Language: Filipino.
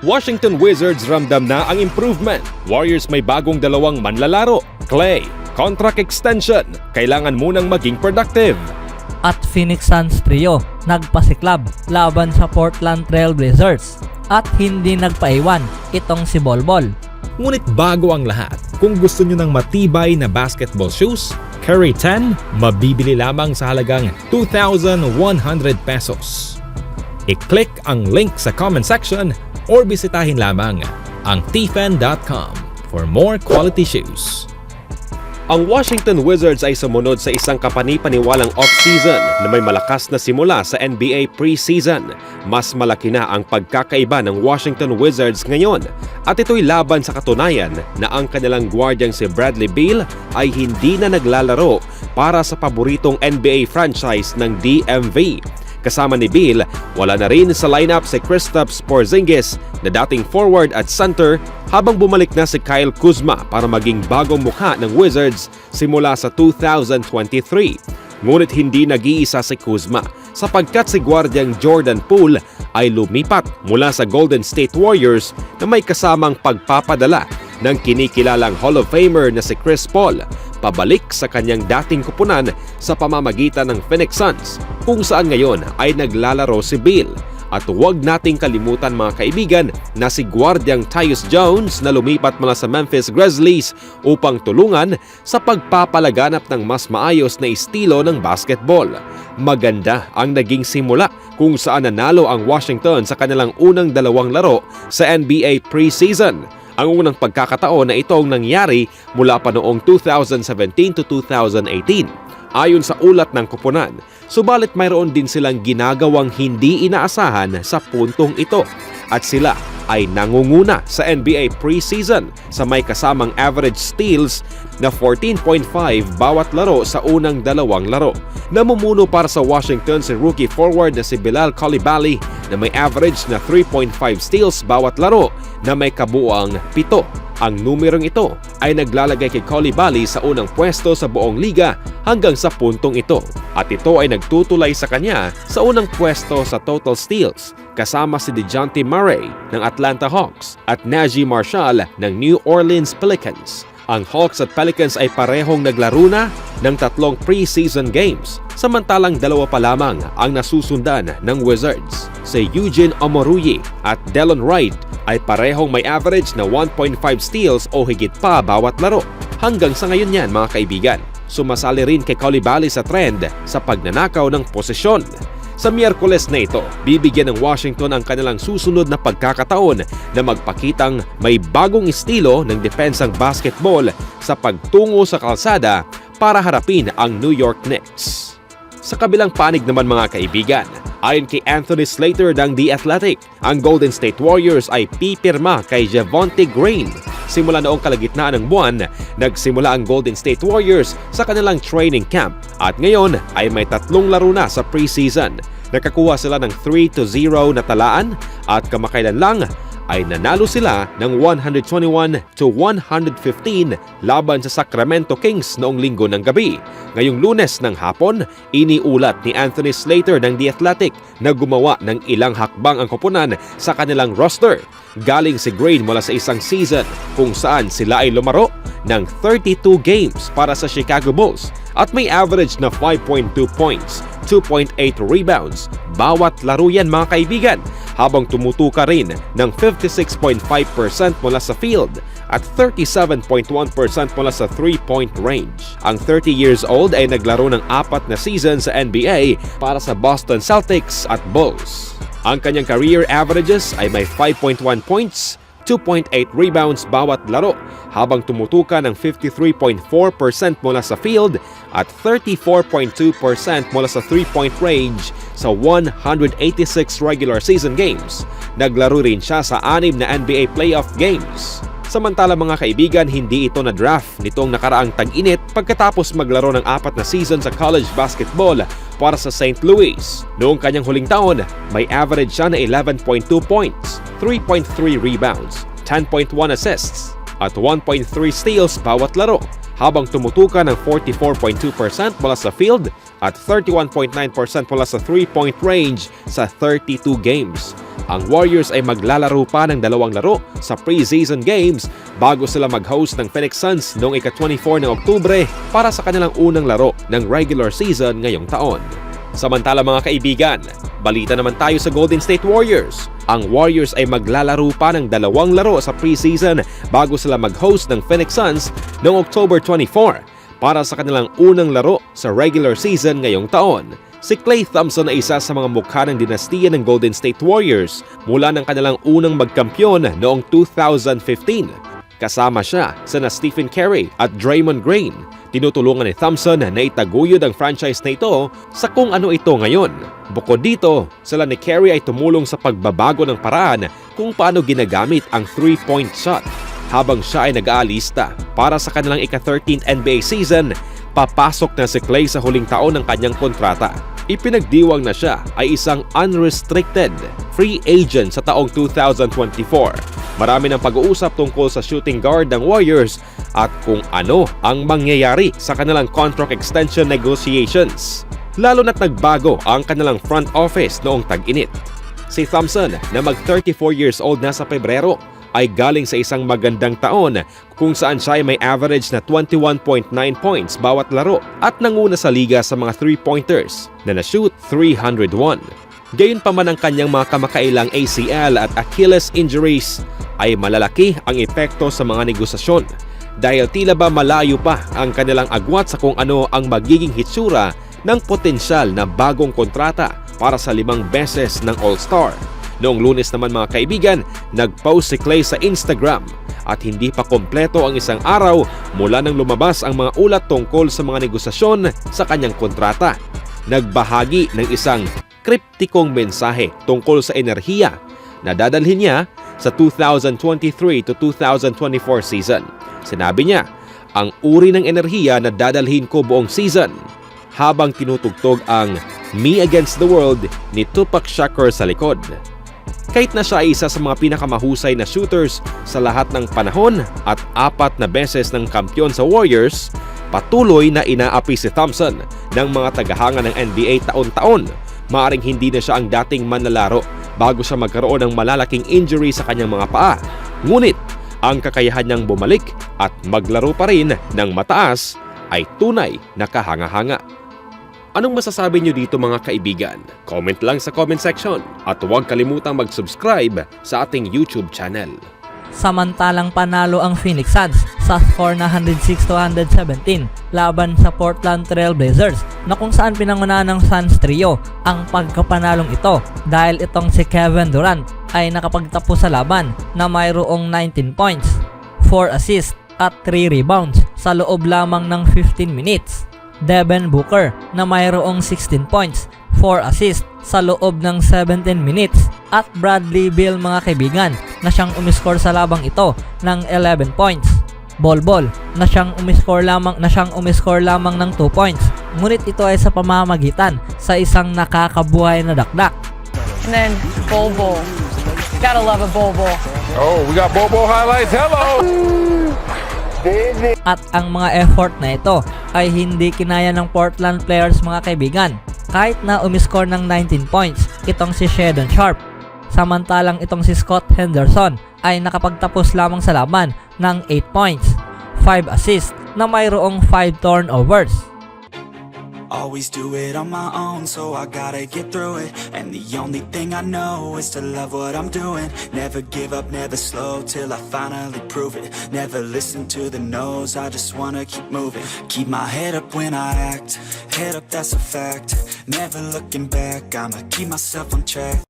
Washington Wizards ramdam na ang improvement. Warriors may bagong dalawang manlalaro. Klay, contract extension. Kailangan munang maging productive. At Phoenix Suns trio, nagpasiklab laban sa Portland Trail Blazers. At hindi nagpaiwan itong si Bolbol. Ngunit bago ang lahat, kung gusto nyo ng matibay na basketball shoes, Curry 10, mabibili lamang sa halagang 2,100 pesos. I-click ang link sa comment section or bisitahin lamang ang tfen.com for more quality shoes. Ang Washington Wizards ay sumunod sa isang kapani-paniwalang off-season na may malakas na simula sa NBA preseason. Mas malaki na ang pagkakaiba ng Washington Wizards ngayon at ito'y laban sa katunayan na ang kanilang gwardyang si Bradley Beal ay hindi na naglalaro para sa paboritong NBA franchise ng DMV. Kasama ni Beal, wala na rin sa lineup si Kristaps Porzingis na dating forward at center habang bumalik na si Kyle Kuzma para maging bagong mukha ng Wizards simula sa 2023. Ngunit hindi nag-iisa si Kuzma sapagkat si gwardyang Jordan Poole ay lumipat mula sa Golden State Warriors na may kasamang pagpapadala ng kinikilalang Hall of Famer na si Chris Paul pabalik sa kanyang dating kupunan sa pamamagitan ng Phoenix Suns kung saan ngayon ay naglalaro si Beal. At huwag nating kalimutan mga kaibigan na si gwardyang Tyus Jones na lumipat mula sa Memphis Grizzlies upang tulungan sa pagpapalaganap ng mas maayos na estilo ng basketball. Maganda ang naging simula kung saan nanalo ang Washington sa kanilang unang dalawang laro sa NBA preseason. Ang unang pagkakataon na itong nangyari mula pa noong 2017 to 2018. Ayon sa ulat ng koponan, subalit mayroon din silang ginagawang hindi inaasahan sa puntong ito at sila ay nangunguna sa NBA preseason sa may kasamang average steals na 14.5 bawat laro sa unang dalawang laro. Namumuno para sa Washington si rookie forward na si Bilal Coulibaly na may average na 3.5 steals bawat laro na may kabuuang 7. Ang numerong ito ay naglalagay kay Coulibaly sa unang pwesto sa buong liga hanggang sa puntong ito at ito ay nagtutulay sa kanya sa unang pwesto sa total steals kasama si DeJounte Murray ng Atlanta Hawks at Najee Marshall ng New Orleans Pelicans. Ang Hawks at Pelicans ay parehong naglaro na ng 3 preseason games samantalang 2 pa lamang ang nasusundan ng Wizards. Si Eugene Omoruyi at Delon Wright ay parehong may average na 1.5 steals o higit pa bawat laro. Hanggang sa ngayon yan mga kaibigan, sumasali rin kay Coulibaly sa trend sa pagnanakaw ng posisyon. Sa Miyerkules na ito, bibigyan ng Washington ang kanilang susunod na pagkakataon na magpakitang may bagong estilo ng depensang basketball sa pagtungo sa kalsada para harapin ang New York Knicks. Sa kabilang panig naman mga kaibigan, ayon kay Anthony Slater ng The Athletic, ang Golden State Warriors ay pipirma kay Javonte Green. Simula noong kalagitnaan ng buwan, nagsimula ang Golden State Warriors sa kanilang training camp at ngayon ay may 3 laro na sa preseason. Nakakuha sila ng 3-0 na talaan at kamakailan lang ay nanalo sila ng 121-115 laban sa Sacramento Kings noong linggo ng gabi. Ngayong Lunes ng hapon, iniulat ni Anthony Slater ng The Athletic na gumawa ng ilang hakbang ang koponan sa kanilang roster. Galing si Green mula sa isang season kung saan sila ay lumaro ng 32 games para sa Chicago Bulls at may average na 5.2 points, 2.8 rebounds bawat laro yan mga kaibigan, habang tumutuka rin ng 56.5% mula sa field at 37.1% mula sa 3-point range. Ang 30 years old ay naglaro ng 4 na season sa NBA para sa Boston Celtics at Bulls. Ang kanyang career averages ay may 5.1 points, 2.8 rebounds bawat laro habang tumutuka ng 53.4% mula sa field at 34.2% mula sa 3-point range sa 186 regular season games. Naglaro rin siya sa 6 na NBA playoff games. Samantala mga kaibigan, hindi ito na-draft nitong nakaraang tag-init pagkatapos maglaro ng 4 na season sa college basketball para sa St. Louis. Noong kanyang huling taon, may average siya na 11.2 points, 3.3 rebounds, 10.1 assists, at 1.3 steals bawat laro, habang tumutukan ng 44.2% mula sa field at 31.9% mula sa 3-point range sa 32 games. Ang Warriors ay maglalaro pa ng 2 laro sa preseason games bago sila mag-host ng Phoenix Suns noong ika-24 ng Oktubre para sa kanilang unang laro ng regular season ngayong taon. Samantala mga kaibigan, balita naman tayo sa Golden State Warriors. Ang Warriors ay maglalaro pa ng 2 laro sa preseason bago sila mag-host ng Phoenix Suns noong October 24 para sa kanilang unang laro sa regular season ngayong taon. Si Klay Thompson ay isa sa mga mukha ng dinastiya ng Golden State Warriors mula ng kanilang unang magkampyon noong 2015. Kasama siya sina Stephen Curry at Draymond Green. Tinutulungan ni Thompson na itaguyod ang franchise na ito sa kung ano ito ngayon. Bukod dito, sila ni Curry ay tumulong sa pagbabago ng paraan kung paano ginagamit ang 3-point shot. Habang siya ay nag-aalista para sa kanilang ika-13th NBA season, papasok na si Klay sa huling taon ng kanyang kontrata. Ipinagdiwang na siya ay isang unrestricted free agent sa taong 2024. Marami ng pag-uusap tungkol sa shooting guard ng Warriors at kung ano ang mangyayari sa kanilang contract extension negotiations. Lalo na't nagbago ang kanilang front office noong tag-init. Si Thompson na mag-34 years old na sa Pebrero ay galing sa isang magandang taon kung saan siya ay may average na 21.9 points bawat laro at nanguna sa liga sa mga 3-pointers na na-shoot 301. Gayunpaman ang kanyang mga kamakailang ACL at Achilles injuries ay malalaki ang epekto sa mga negosasyon dahil tila ba malayo pa ang kanilang agwat sa kung ano ang magiging hitsura ng potensyal na bagong kontrata para sa 5 beses ng All-Star. Noong Lunes naman mga kaibigan, nag-post si Klay sa Instagram at hindi pa kompleto ang isang araw mula nang lumabas ang mga ulat tungkol sa mga negosasyon sa kanyang kontrata. Nagbahagi ng isang kriptikong mensahe tungkol sa enerhiya na dadalhin niya sa 2023 to 2024 season. Sinabi niya, ang uri ng enerhiya na dadalhin ko buong season habang tinutugtog ang Me Against the World ni Tupac Shakur sa likod. Kahit na siya ay isa sa mga pinakamahusay na shooters sa lahat ng panahon at 4 na beses ng kampiyon sa Warriors, patuloy na inaapi si Thompson ng mga tagahanga ng NBA taon-taon. Maaring hindi na siya ang dating manlalaro bago siya magkaroon ng malalaking injury sa kanyang mga paa. Ngunit ang kakayahan niyang bumalik at maglaro pa rin ng mataas ay tunay na kahanga-hanga. Anong masasabi niyo dito mga kaibigan? Comment lang sa comment section at huwag kalimutang mag-subscribe sa ating YouTube channel. Samantalang panalo ang Phoenix Suns sa score na 106-117 laban sa Portland Trail Blazers na kung saan pinangunahan ng Suns trio ang pagkapanalong ito dahil itong si Kevin Durant ay nakapagtapos sa laban na mayroong 19 points, 4 assists at 3 rebounds sa loob lamang ng 15 minutes. Devin Booker na mayroong 16 points, 4 assists sa loob ng 17 minutes at Bradley Beal mga kaibigan na siyang umiskor sa labang ito ng 11 points. Bol Bol na siyang umiskor lamang ng 2 points. Ngunit ito ay sa pamamagitan sa isang nakakabuhay na dakdak. And then Bobo. Gotta love a Bobo. Oh, we got Bobo highlights. Hello. At ang mga effort na ito ay hindi kinaya ng Portland players mga kaibigan kahit na umiskor ng 19 points itong si Shedon Sharp. Samantalang itong si Scott Henderson ay nakapagtapos lamang sa laban ng 8 points, 5 assists na mayroong 5 turnovers. Always do it on my own, so I gotta get through it. And the only thing I know is to love what I'm doing. Never give up, never slow, till I finally prove it. Never listen to the no's, I just wanna keep moving. Keep my head up when I act, head up that's a fact. Never looking back, I'ma keep myself on track.